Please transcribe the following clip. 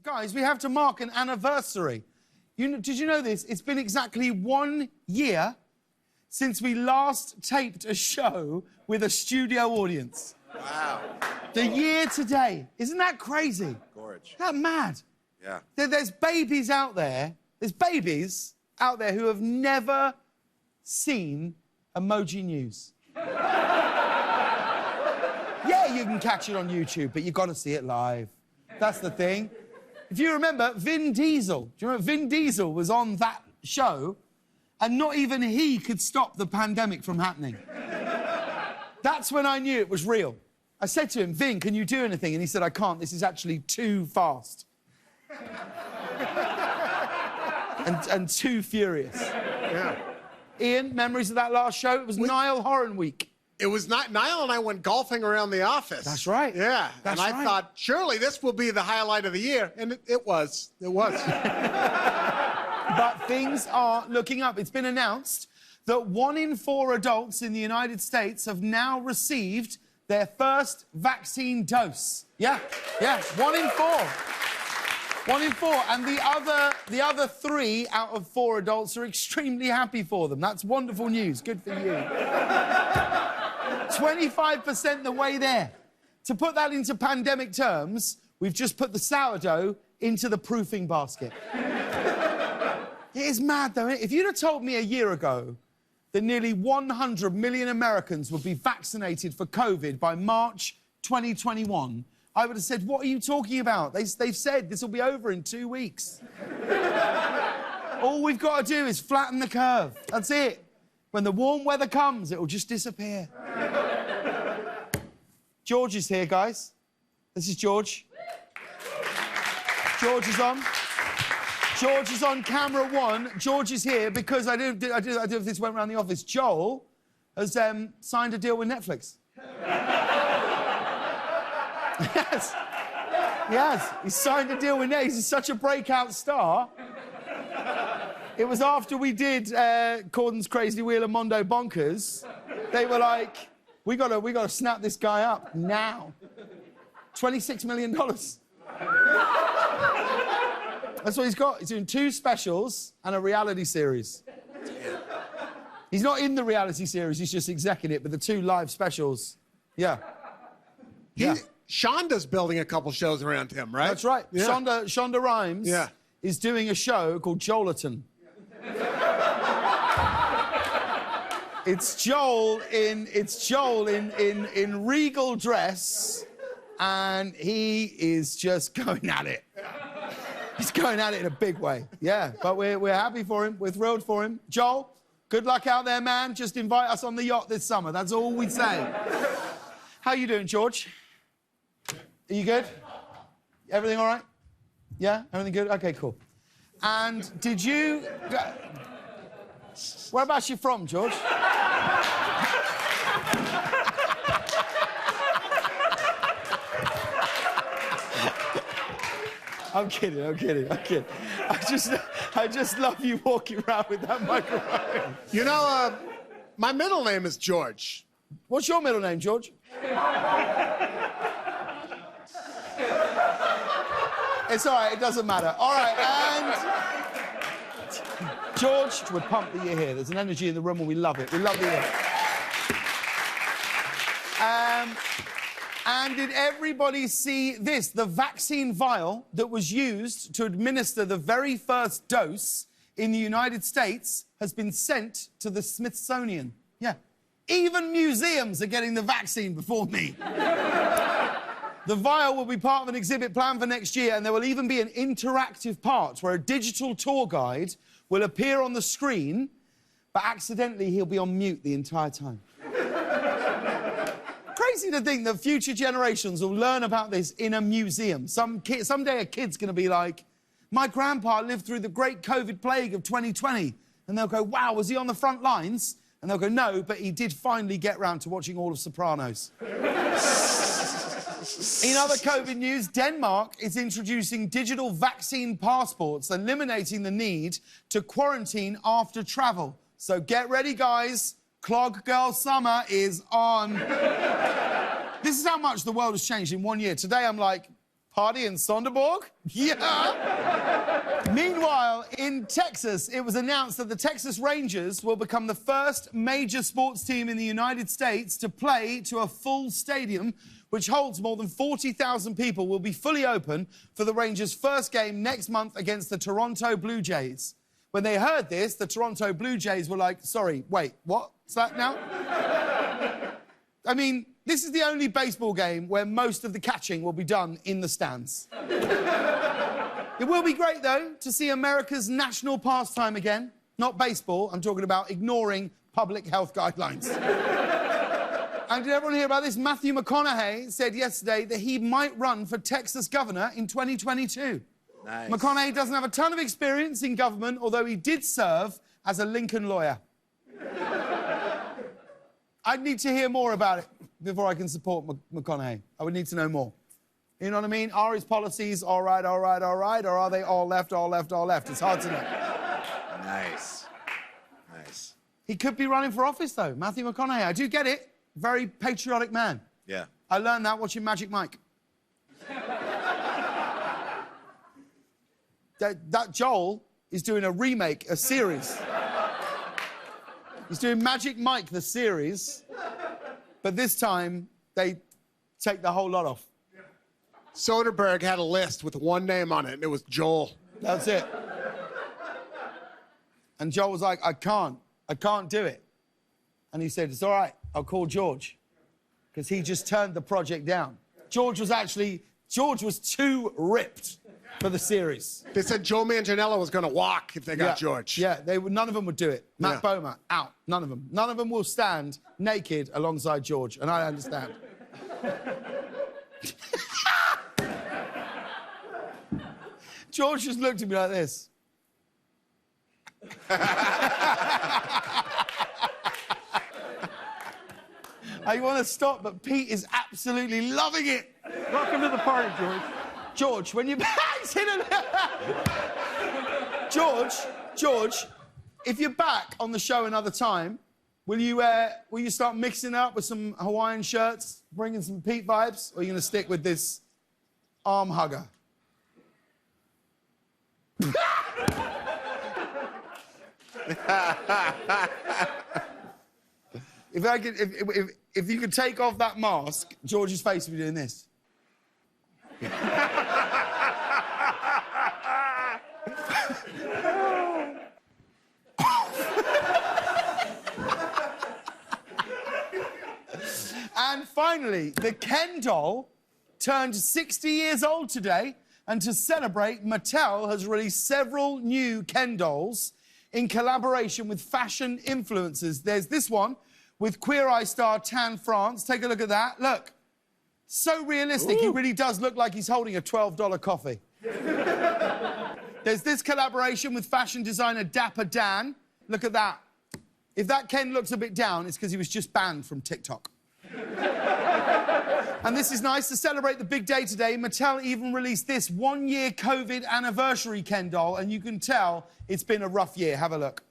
Guys, we have to mark an anniversary. Did you know this? It's been exactly 1 year since we last taped a show with a studio audience. Wow. The year today. Isn't that crazy? Gorge. Isn't that mad? Yeah. There's babies out there. There's babies out there who have never seen Emoji News. Yeah, you can catch it on YouTube, but you've got to see it live. That's the thing. If you remember, Vin Diesel, do you remember Vin Diesel was on that show and not even he could stop the pandemic from happening. That's when I knew it was real. I said to him, Vin, can you do anything? And he said, I can't. This is actually too fast. and too furious. Yeah. Ian, memories of that last show? It was Niall Horan Week. It was not. Niall and I went golfing around the office. That's right. Yeah. That's and I right. thought, surely this will be the highlight of the year. And it was. It was. But things are looking up. It's been announced that 1 in 4 adults in the United States have now received their first vaccine dose. Yeah, 1 in 4. 1 in 4. And the other 3 out of 4 adults are extremely happy for them. That's wonderful news. Good for you. 25% the way there. To put that into pandemic terms, we've just put the sourdough into the proofing basket. It is mad, though, isn't it? If you'd have told me a year ago that nearly 100 million Americans would be vaccinated for COVID by March 2021, I would have said, what are you talking about? They've said this will be over in 2 weeks. All we've got to do is flatten the curve. That's it. When the warm weather comes, it will just disappear. George is here, guys. This is George. George is on. George is on camera 1. George is here because I don't know if this went around the office. Joel has signed a deal with Netflix. Yes. Yes, he signed a deal with Netflix. He's such a breakout star. It was after we did Corden's Crazy Wheel and Mondo Bonkers. They were like, we gotta snap this guy up now. $26 million. That's what he's got. He's doing 2 specials and a reality series. He's not in the reality series, he's just executing it, but the 2 live specials, yeah. Shonda's building a couple shows around him, right? That's right. Yeah. Shonda Rhimes is doing a show called Joelaton. It's Joel in regal dress, and he is just going at it. He's going at it in a big way. Yeah, but we're happy for him. We're thrilled for him. Joel, good luck out there, man. Just invite us on the yacht this summer. That's all we say. How you doing, George? Are you good? Everything all right? Yeah? Everything good? Okay, cool. And did you... Whereabouts you from, George? I'm kidding. I just love you walking around with that microphone. You know, my middle name is George. What's your middle name, George? It's all right, it doesn't matter. All right, and... George, we're pumped that you're here. There's an energy in the room and we love it. We love you here. And did everybody see this? The vaccine vial that was used to administer the very first dose in the United States has been sent to the Smithsonian. Yeah. Even museums are getting the vaccine before me. The vial will be part of an exhibit planned for next year, and there will even be an interactive part where a digital tour guide will appear on the screen, but accidentally he'll be on mute the entire time. Crazy to think that future generations will learn about this in a museum. Someday a kid's going to be like, my grandpa lived through the great COVID plague of 2020. And they'll go, wow, was he on the front lines? And they'll go, no, but he did finally get round to watching all of Sopranos. In other COVID news, Denmark is introducing digital vaccine passports, eliminating the need to quarantine after travel. So get ready, guys. Clog Girl Summer is on. This is how much the world has changed in 1 year. Today, I'm like, Hardy and Sonderborg? Yeah! Meanwhile, in Texas, it was announced that the Texas Rangers will become the first major sports team in the United States to play to a full stadium, which holds more than 40,000 people, will be fully open for the Rangers' first game next month against the Toronto Blue Jays. When they heard this, the Toronto Blue Jays were like, sorry, wait, what's that now? I mean, this is the only baseball game where most of the catching will be done in the stands. It will be great, though, to see America's national pastime again. Not baseball, I'm talking about ignoring public health guidelines. And did everyone hear about this? Matthew McConaughey said yesterday that he might run for Texas governor in 2022. Nice. McConaughey doesn't have a ton of experience in government, although he did serve as a Lincoln lawyer. I'd need to hear more about it before I can support McConaughey. I would need to know more. You know what I mean? Are his policies all right, all right, all right, or are they all left, all left, all left? It's hard to know. Nice. Nice. He could be running for office, though, Matthew McConaughey. I do get it. Very patriotic man. Yeah. I learned that watching Magic Mike. that Joel is doing a remake, a series. He's doing Magic Mike, the series, but this time they take the whole lot off. Soderbergh had a list with one name on it, and it was Joel. That's it. And Joel was like, I can't do it. And he said, it's all right, I'll call George. Because he just turned the project down. George was too ripped for the series. They said Joe Manganiello was going to walk if they got George. Yeah, none of them would do it. Matt Bomer, out. None of them. None of them will stand naked alongside George, and I understand. George just looked at me like this. I want to stop, but Pete is absolutely loving it. Welcome to the party, George. George, when you... George, if you're back on the show another time, will you start mixing it up with some Hawaiian shirts, bringing some Pete vibes, or are you going to stick with this arm hugger? If you could take off that mask, George's face would be doing this. And finally, the Ken doll turned 60 years old today, and to celebrate, Mattel has released several new Ken dolls in collaboration with fashion influencers. There's this one with Queer Eye star Tan France. Take a look at that. Look. So realistic. Ooh. He really does look like he's holding a $12 coffee. There's this collaboration with fashion designer Dapper Dan. Look at that. If that Ken looks a bit down, it's because he was just banned from TikTok. And this is nice. To celebrate the big day today, Mattel even released this one-year COVID anniversary Ken doll, and you can tell it's been a rough year. Have a look.